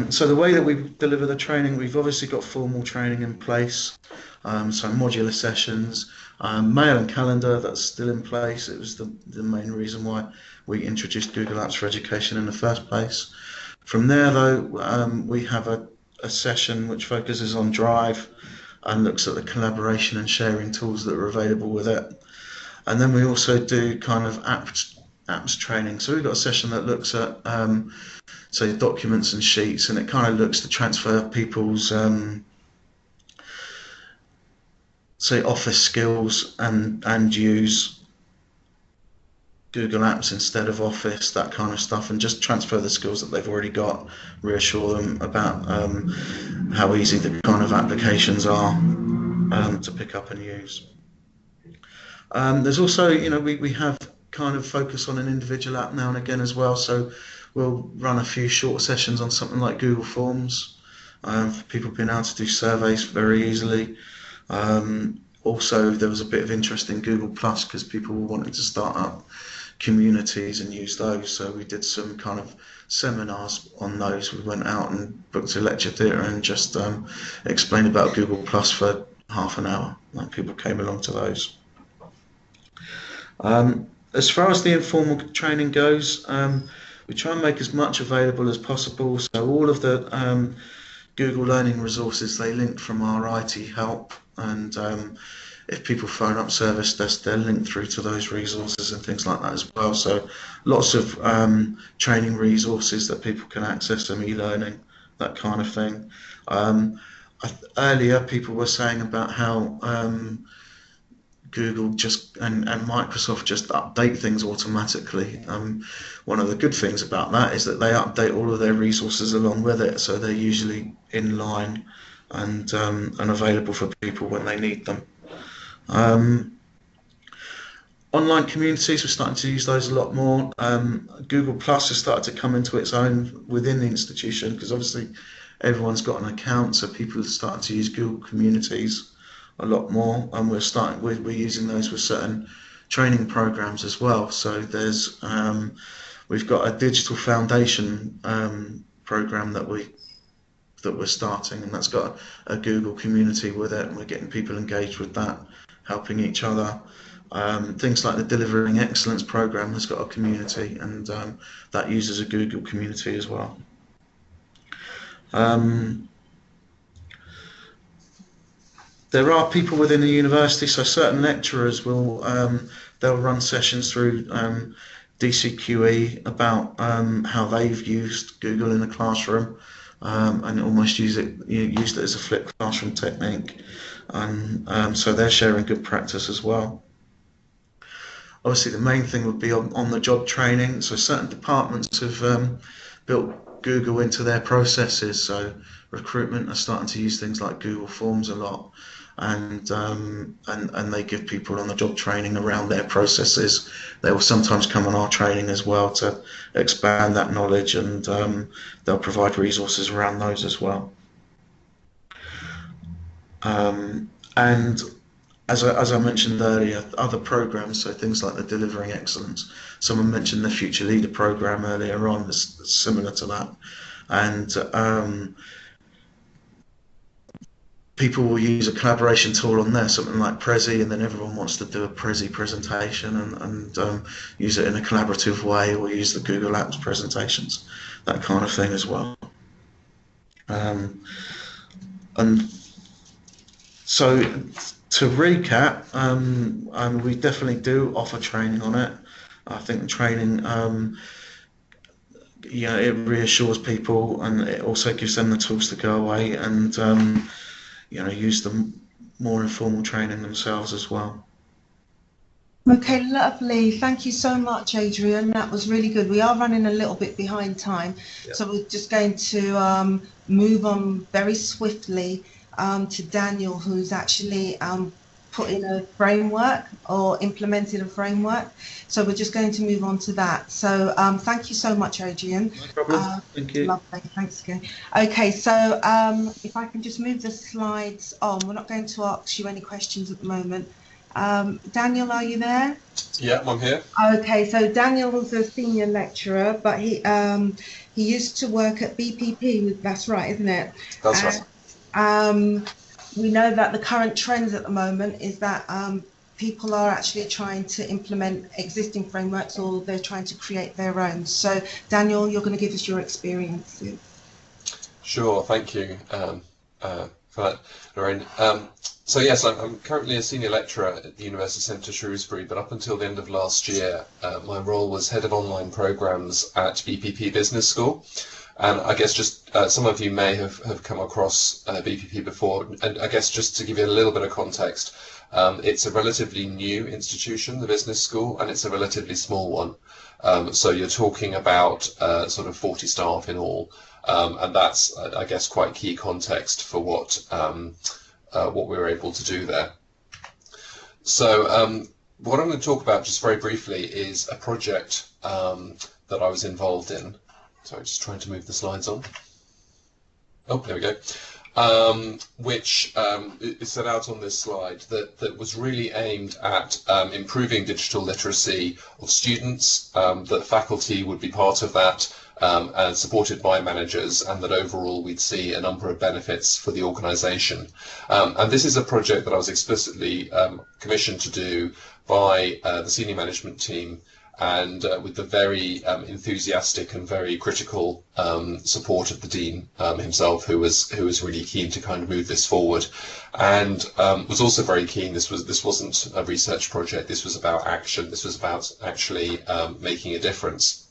So the way that we deliver the training, we've obviously got formal training in place, so modular sessions, mail and calendar, that's still in place. It was the main reason why we introduced Google Apps for Education in the first place. From there though, we have a session which focuses on Drive and looks at the collaboration and sharing tools that are available with it. And then we also do kind of apps training. So we've got a session that looks at say documents and sheets, and it kind of looks to transfer people's say office skills and use Google Apps instead of Office, that kind of stuff, and just transfer the skills that they've already got, reassure them about how easy the kind of applications are to pick up and use. There's also, we have kind of focus on an individual app now and again as well. So we'll run a few short sessions on something like Google Forms, for people being able to do surveys very easily. Also, there was a bit of interest in Google Plus because people were wanting to start up communities and use those. So we did some kind of seminars on those. We went out and booked a lecture theatre and just explained about Google Plus for half an hour. Like, people came along to those. As far as the informal training goes, we try and make as much available as possible. So all of the Google Learning resources, they linked from our IT help, and if people phone up service desk, they're linked through to those resources and things like that as well. So lots of training resources that people can access, some e-learning, that kind of thing. Earlier, people were saying about how Google just and Microsoft just update things automatically. One of the good things about that is that they update all of their resources along with it, so they're usually in line and available for people when they need them. Online communities, we're starting to use those a lot more. Google Plus has started to come into its own within the institution, because obviously everyone's got an account, so people are starting to use Google Communities a lot more, and we're using those with certain training programs as well. So there's we've got a digital foundation program that we're starting, and that's got a Google community with it, and we're getting people engaged with that, helping each other. Things like the Delivering Excellence program has got a community, and that uses a Google community as well. There are people within the university, so certain lecturers will they'll run sessions through DCQE about how they've used Google in the classroom, and almost used it as a flipped classroom technique, and so they're sharing good practice as well. Obviously, the main thing would be on the job training. So certain departments have built Google into their processes. So recruitment are starting to use things like Google Forms a lot, and they give people on the job training around their processes. They will sometimes come on our training as well to expand that knowledge, and they'll provide resources around those as well. And as I mentioned earlier, other programs, so things like the Delivering Excellence. Someone mentioned the Future Leader program earlier on, that's similar to that. And people will use a collaboration tool on there, something like Prezi, and then everyone wants to do a Prezi presentation and use it in a collaborative way, or use the Google Apps presentations, that kind of thing as well. And so to recap, we definitely do offer training on it. I think the training, it reassures people, and it also gives them the tools to go away and use the more informal training themselves as well. Okay, lovely. Thank you so much, Adrian. That was really good. We are running a little bit behind time, so we're just going to move on very swiftly to Daniel, who's actually put in a framework or implemented a framework. So we're just going to move on to that. So thank you so much, Adrian. No problem. Thank you. Lovely. Thanks again. Okay, so if I can just move the slides on. We're not going to ask you any questions at the moment. Daniel, are you there? Yeah, I'm here. Okay, so Daniel was a senior lecturer, but he used to work at BPP. That's right, isn't it? That's right. We know that the current trends at the moment is that people are actually trying to implement existing frameworks, or they're trying to create their own. So, Daniel, you're going to give us your experiences. Sure, thank you for that, Lorraine. So yes, I'm currently a senior lecturer at the University Centre Shrewsbury, but up until the end of last year, my role was head of online programmes at BPP Business School. And I guess just some of you may have come across BPP before, and I guess just to give you a little bit of context, it's a relatively new institution, the business school, and it's a relatively small one. So you're talking about sort of 40 staff in all, and that's, I guess, quite key context for what we were able to do there. So what I'm going to talk about just very briefly is a project that I was involved in. Sorry, just trying to move the slides on. Oh, there we go. Which is set out on this slide that was really aimed at improving digital literacy of students, that faculty would be part of that and supported by managers, and that overall we'd see a number of benefits for the organisation. And this is a project that I was explicitly commissioned to do by the senior management team, and with the very enthusiastic and very critical support of the dean himself, who was really keen to kind of move this forward, and was also very keen. This wasn't a research project. This was about action. This was about actually making a difference.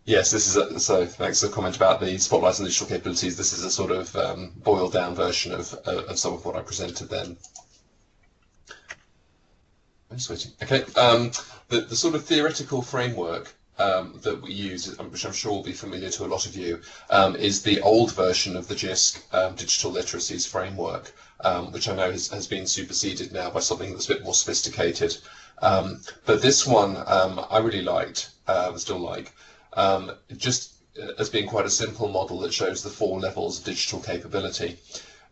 Yes, this is so. Thanks for the comment about the spotlights and digital capabilities. This is a sort of boiled down version of some of what I presented then. I'm switching. Okay, the sort of theoretical framework that we use, which I'm sure will be familiar to a lot of you, is the old version of the JISC Digital Literacies Framework, which I know has been superseded now by something that's a bit more sophisticated. But this one I really liked, still like. Just as being quite a simple model that shows the 4 levels of digital capability.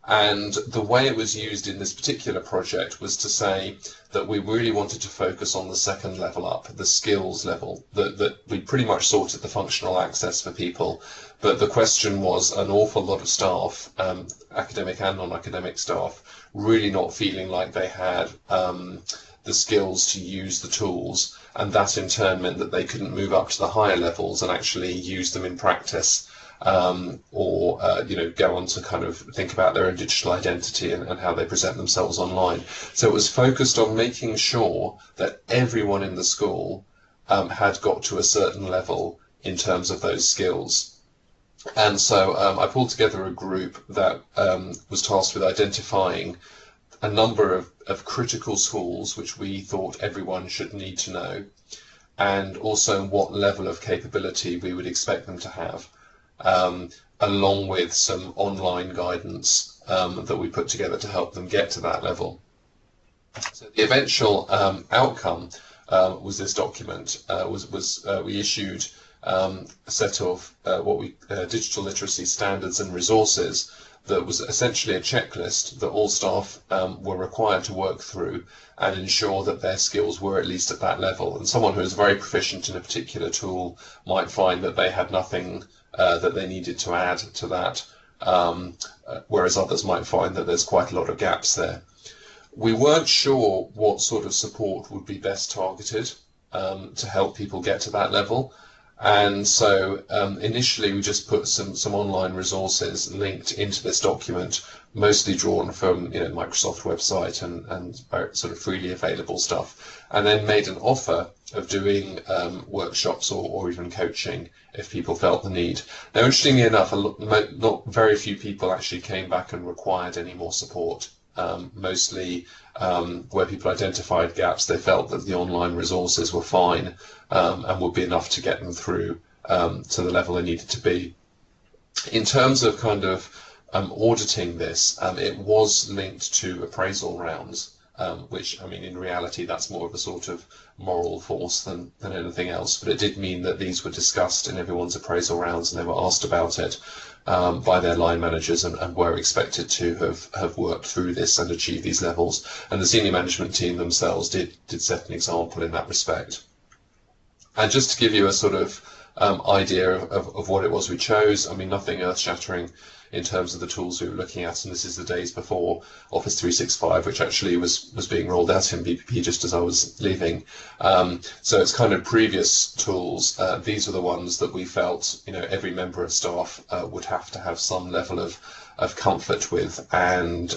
And the way it was used in this particular project was to say that we really wanted to focus on the second level up, the skills level, that we pretty much sorted the functional access for people. But the question was an awful lot of staff, academic and non-academic staff, really not feeling like they had the skills to use the tools, and that in turn meant that they couldn't move up to the higher levels and actually use them in practice, or go on to kind of think about their own digital identity and how they present themselves online. So it was focused on making sure that everyone in the school had got to a certain level in terms of those skills. And so I pulled together a group that was tasked with identifying a number of critical tools which we thought everyone should need to know, and also what level of capability we would expect them to have, along with some online guidance that we put together to help them get to that level. So the eventual outcome was this document. We issued a set of digital literacy standards and resources that was essentially a checklist that all staff were required to work through and ensure that their skills were at least at that level. And someone who is very proficient in a particular tool might find that they had nothing that they needed to add to that, whereas others might find that there's quite a lot of gaps there. We weren't sure what sort of support would be best targeted to help people get to that level. And so initially we just put some online resources linked into this document, mostly drawn from Microsoft website and sort of freely available stuff, and then made an offer of doing workshops or even coaching if people felt the need. Now, interestingly enough, not very few people actually came back and required any more support. Mostly where people identified gaps, they felt that the online resources were fine and would be enough to get them through to the level they needed to be. In terms of kind of auditing this, it was linked to appraisal rounds, which, I mean, in reality, that's more of a sort of moral force than anything else. But it did mean that these were discussed in everyone's appraisal rounds, and they were asked about it by their line managers and were expected to have worked through this and achieved these levels. And the senior management team themselves did set an example in that respect. And just to give you a sort of idea of what it was we chose, I mean, nothing earth-shattering in terms of the tools we were looking at, and this is the days before Office 365, which actually was being rolled out in BPP just as I was leaving. So it's kind of previous tools. These are the ones that we felt every member of staff would have to have some level of comfort with and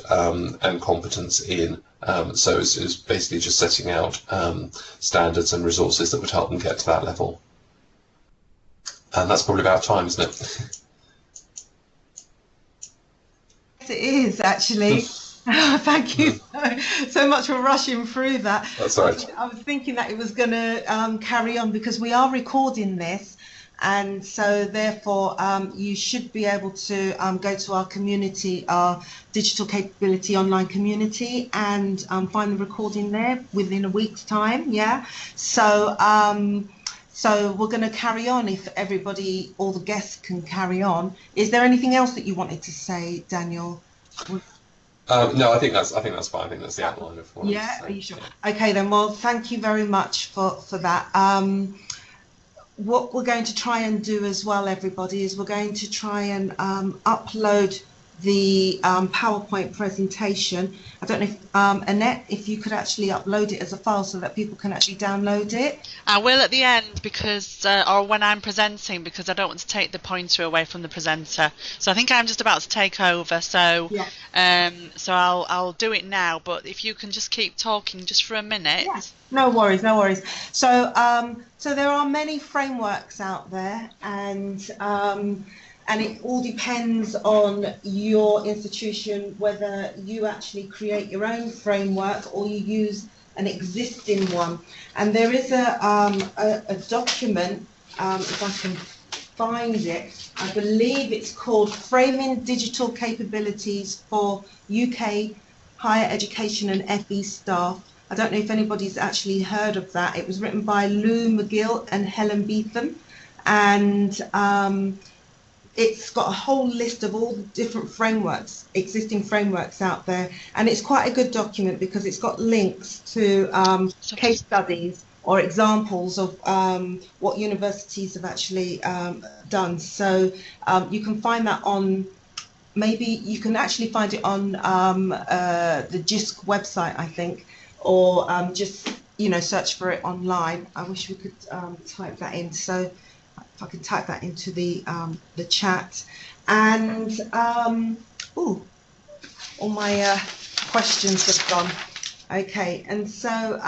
competence in. So it's basically just setting out standards and resources that would help them get to that level. And that's probably about time, isn't it? It is actually. Thank you so much for rushing through that. That's all right. I was thinking that it was going to carry on because we are recording this, And so therefore you should be able to go to our community, our digital capability online community, and find the recording there within a week's time. Yeah. So so we're going to carry on if everybody, all the guests can carry on. Is there anything else that you wanted to say, Daniel? No, I think that's fine. I think that's the outline of what Yeah, I'm are you sure? yeah. Okay then, well, thank you very much for that. What we're going to try and do as well, everybody, is we're going to try and upload the PowerPoint presentation. I don't know if, Annette, if you could actually upload it as a file so that people can actually download it. I will at the end, because or when I'm presenting, because I don't want to take the pointer away from the presenter. So I think I'm just about to take over. So Yeah. so I'll do it now. But if you can just keep talking just for a minute. Yeah. No worries, no worries. So so there are many frameworks out there, and it all depends on your institution whether you actually create your own framework or you use an existing one. And there is a document, if I can find it, I believe it's called Framing Digital Capabilities for UK Higher Education and FE Staff. I don't know if anybody's actually heard of that. It was written by Lou McGill and Helen Beetham, and it's got a whole list of all the different frameworks, existing frameworks out there, and it's quite a good document because it's got links to case studies or examples of what universities have actually done. So you can find that on, maybe you can actually find it on the JISC website, I think, or just, you know, search for it online. I wish we could type that in. So if I could type that into the chat. And all my questions have gone. Okay, and so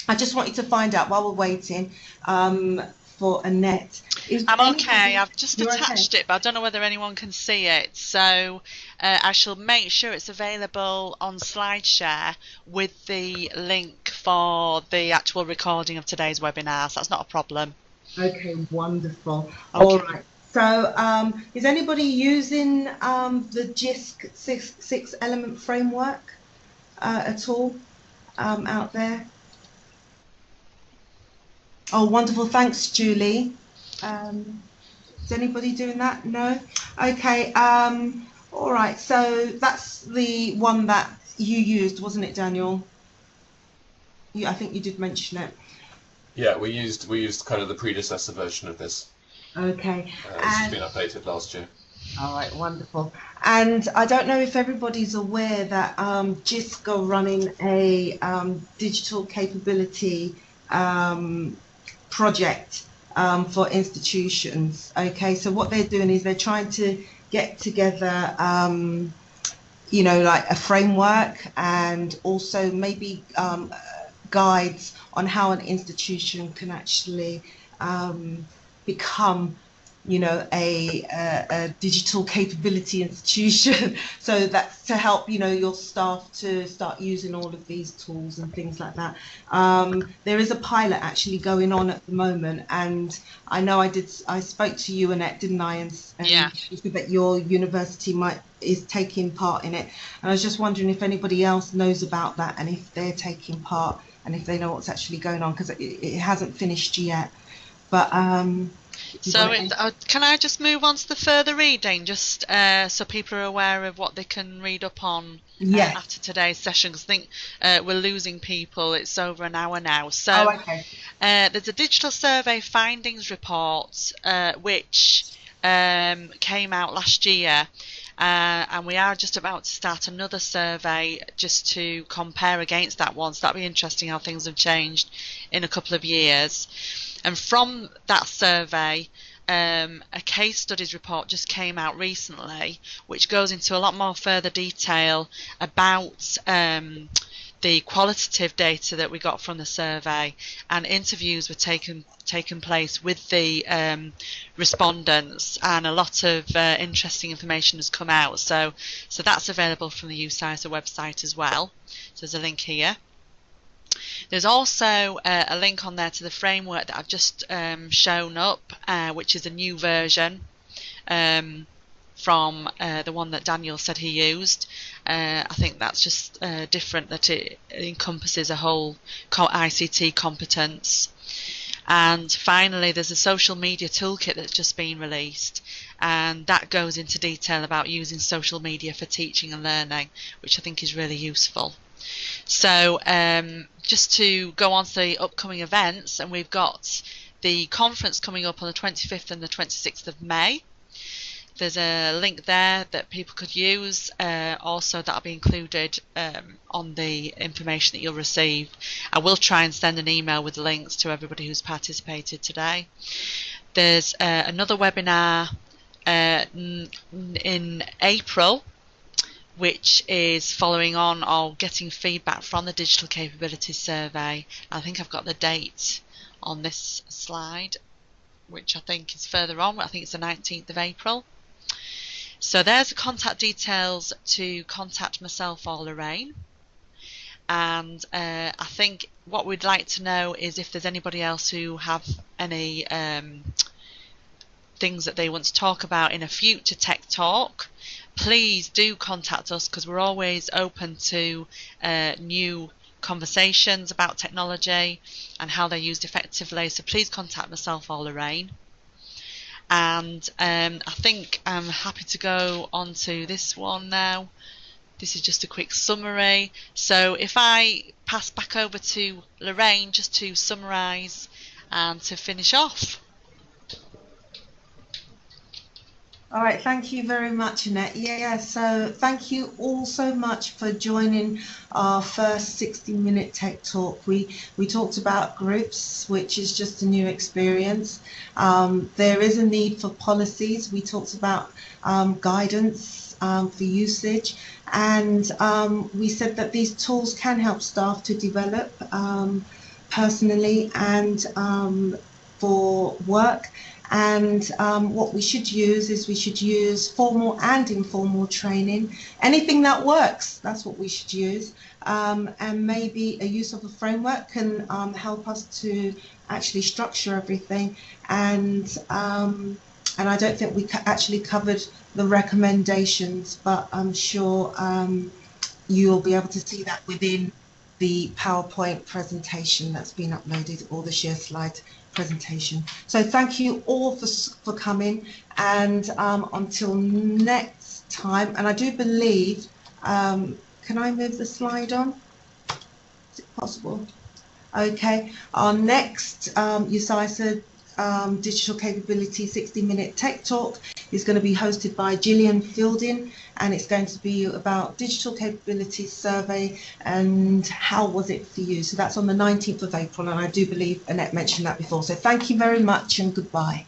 I just want you to find out while we're waiting for Annette. I'm okay. I've just attached it, but I don't know whether anyone can see it. So I shall make sure it's available on SlideShare with the link for the actual recording of today's webinar. So that's not a problem. Okay, wonderful. Okay. All right. So is anybody using the JISC six element framework at all out there? Oh, wonderful. Thanks, Julie. Is anybody doing that? No? Okay. All right. So that's the one that you used, wasn't it, Daniel? I think you did mention it. Yeah, we used kind of the predecessor version of this. Okay. This has been updated last year. All right, wonderful. And I don't know if everybody's aware that JISC are running a digital capability project for institutions. Okay, so what they're doing is they're trying to get together, you know, like a framework and also maybe guides on how an institution can actually become, you know, a digital capability institution. So that's to help, you know, your staff to start using all of these tools and things like that. There is a pilot actually going on at the moment, and I know I spoke to you, Annette, didn't I? And Yeah. you said that your university is taking part in it, and I was just wondering if anybody else knows about that and if they're taking part and if they know what's actually going on, because it hasn't finished yet. But so can I just move on to the further reading, just so people are aware of what they can read up on after today's session? Because I think we're losing people. It's over an hour now. So okay. There's a digital survey findings report which came out last year. And we are just about to start another survey just to compare against that one. So that'll be interesting how things have changed in a couple of years. And from that survey, a case studies report just came out recently, which goes into a lot more further detail about the qualitative data that we got from the survey, and interviews were taken place with the respondents, and a lot of interesting information has come out. So that's available from the UCISA website as well. So there's a link here. There's also a link on there to the framework that I've just shown up, which is a new version from the one that Daniel said he used. I think that's just different, that it encompasses a whole ICT competence. And finally, there's a social media toolkit that's just been released, and that goes into detail about using social media for teaching and learning, which I think is really useful. So just to go on to the upcoming events, and we've got the conference coming up on the 25th and the 26th of May. There's a link there that people could use. Also, that'll be included on the information that you'll receive. I will try and send an email with links to everybody who's participated today. There's another webinar in April, which is following on or getting feedback from the Digital Capabilities Survey. I think I've got the date on this slide, which I think is further on. I think it's the 19th of April. So there's the contact details to contact myself or Lorraine. And I think what we'd like to know is if there's anybody else who have any things that they want to talk about in a future Tech Talk. Please do contact us, because we're always open to new conversations about technology and how they're used effectively. So please contact myself or Lorraine. And I think I'm happy to go on to this one now. This is just a quick summary. So if I pass back over to Lorraine just to summarise and to finish off. All right, thank you very much, Annette. Yeah, so thank you all so much for joining our first 60-minute Tech Talk. We talked about groups, which is just a new experience. There is a need for policies. We talked about guidance for usage, and we said that these tools can help staff to develop personally and for work. And what we should use is we should use formal and informal training. Anything that works, that's what we should use. And maybe a use of a framework can help us to actually structure everything. And I don't think we actually covered the recommendations, but I'm sure you'll be able to see that within the PowerPoint presentation that's been uploaded, or the share slide presentation. So thank you all for coming, and until next time. And I do believe, can I move the slide on? Is it possible? Okay, our next UCISA Digital Capability 60-minute Tech Talk is going to be hosted by Gillian Fielding, and it's going to be about Digital Capabilities Survey and how was it for you. So that's on the 19th of April, and I do believe Annette mentioned that before. So thank you very much and goodbye.